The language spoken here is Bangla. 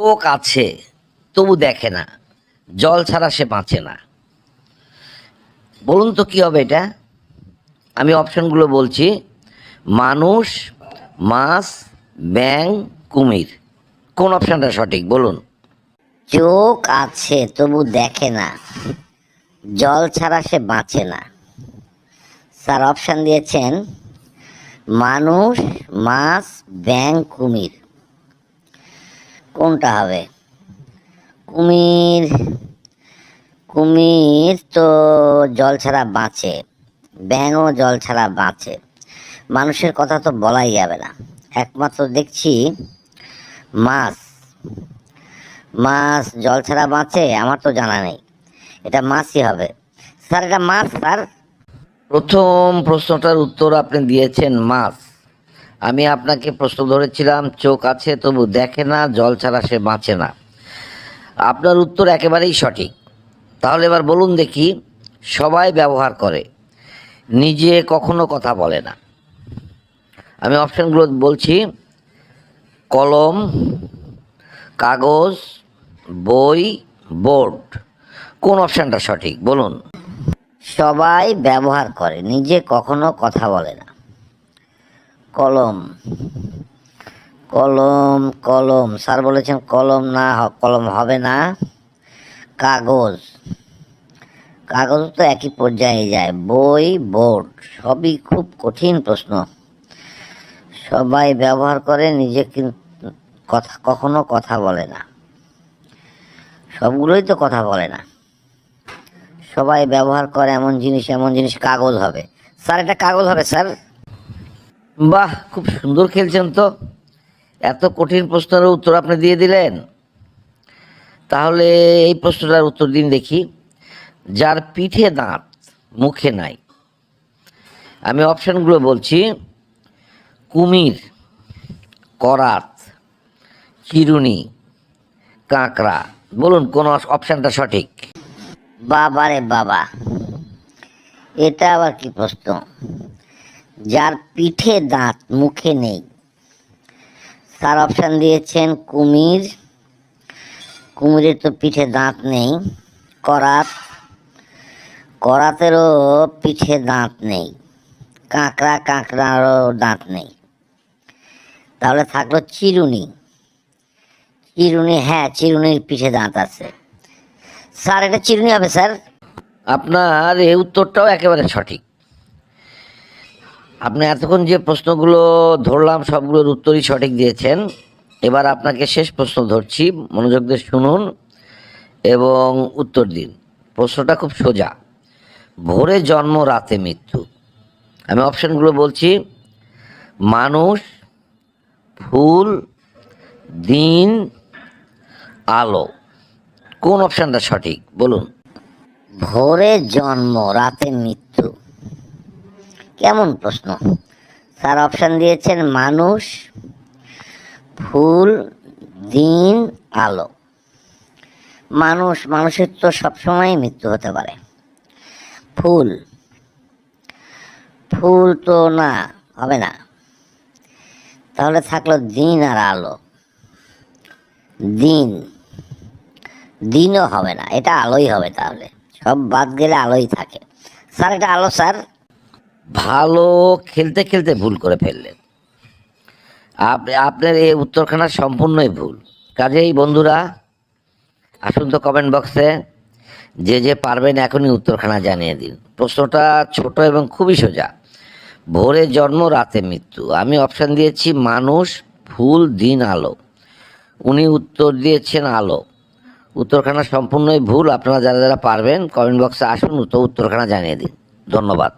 চোখ আছে তবু দেখে না, জল ছাড়া সে বাঁচে না। বলুন তো কি হবে এটা? আমি অপশনগুলো বলছি: মানুষ, মাছ, ব্যাঙ, কুমির। কোন অপশনটা সঠিক বলুন? চোখ আছে তবু দেখে না, জল ছাড়া সে বাঁচে না। স্যার অপশন দিয়েছেন মানুষ, মাছ, ব্যাঙ, কুমির। কোনটা হবে? কুমির। কুমির তো জল ছাড়া বাঁচে, ব্যাঙও জল ছাড়া বাঁচে, মানুষের কথা তো বলাই যাবে না। একমাত্র দেখছি মাছ। মাছ জল ছাড়া বাঁচে, আমার তো জানা নেই, এটা মাছই হবে। স্যার এটা মাছ স্যার। প্রথম প্রশ্নটার উত্তর আপনি দিয়েছেন মাছ। আমি আপনাকে প্রশ্ন ধরেছিলাম চোখ আছে তবু দেখে না, জল ছাড়া সে বাঁচে না। আপনার উত্তর একেবারেই সঠিক। তাহলে এবার বলুন দেখি, সবাই ব্যবহার করে, নিজে কখনো কথা বলে না। আমি অপশানগুলো বলছি: কলম, কাগজ, বই, বোর্ড। কোন অপশানটা সঠিক বলুন? সবাই ব্যবহার করে, নিজে কখনো কথা বলে না। কলম। কলম কলম স্যার বলেছেন কলম না, কলম হবে না। কাগজ। কাগজ তো একই পর্যায়ে যায়। বই, বোর্ড, সবই খুব কঠিন প্রশ্ন। সবাই ব্যবহার করে, নিজে কিন্তু কখনো কথা বলে না। সবগুলোই তো কথা বলে না। সবাই ব্যবহার করে এমন জিনিস কাগজ হবে। স্যার এটা কাগজ হবে স্যার। বাহ, খুব সুন্দর খেলছেন তো। এত কঠিন প্রশ্নের উত্তর আপনি দিয়ে দিলেন। তাহলে এই প্রশ্নটার উত্তর দিন দেখি: যার পিঠে দাঁত মুখে নাই। আমি অপশানগুলো বলছি: কুমির, করাত, চিরুনি, কাঁকড়া। বলুন কোন অপশানটা সঠিক? বাবা রে বাবা, এটা আবার কি প্রশ্ন? যার পিঠে দাঁত মুখে নেই। স্যার অপশান দিয়েছেন কুমির। কুমিরের তো পিঠে দাঁত নেই। করাত। করাতেরও পিঠে দাঁত নেই। কাঁকড়া। কাঁকড়ারও দাঁত নেই। তাহলে থাকলো চিরুনি। চিরুনি, হ্যাঁ চিরুনির পিঠে দাঁত আছে। স্যার এটা চিরুনি হবে স্যার। আপনার এই উত্তরটাও একেবারে সঠিক। আপনি এতক্ষণ যে প্রশ্নগুলো ধরলাম সবগুলোর উত্তরই সঠিক দিয়েছেন। এবার আপনাকে শেষ প্রশ্ন ধরছি, মনোযোগ দিয়ে শুনুন এবং উত্তর দিন। প্রশ্নটা খুব সোজা: ভোরে জন্ম রাতে মৃত্যু। আমি অপশানগুলো বলছি: মানুষ, ফুল, দিন, আলো। কোন অপশানটা সঠিক বলুন? ভোরে জন্ম রাতে মৃত্যু, কেমন প্রশ্ন? স্যার অপশান দিয়েছেন মানুষ, ফুল, দিন, আলো। মানুষ, মানুষের তো সবসময় মৃত্যু হতে পারে। ফুল। ফুল তো না, হবে না। তাহলে থাকলো দিন আর আলো। দিন। দিনও হবে না, এটা আলোই হবে। তাহলে সব বাদ গেলে আলোই থাকে। স্যার এটা আলো স্যার। ভালো খেলতে খেলতে ভুল করে ফেললেন। আপনার এই উত্তরখানা সম্পূর্ণই ভুল। কাজেই বন্ধুরা, আসুন তো কমেন্ট বক্সে যে যে পারবেন এখনই উত্তরখানা জানিয়ে দিন। প্রশ্নটা ছোট এবং খুবই সোজা: ভোরে জন্ম রাতে মৃত্যু। আমি অপশান দিয়েছি মানুষ, ফুল, দিন, আলো। উনি উত্তর দিয়েছেন আলো। উত্তরখানা সম্পূর্ণই ভুল। আপনারা যারা যারা পারবেন কমেন্ট বক্সে আসুন, তো উত্তরখানা জানিয়ে দিন। ধন্যবাদ।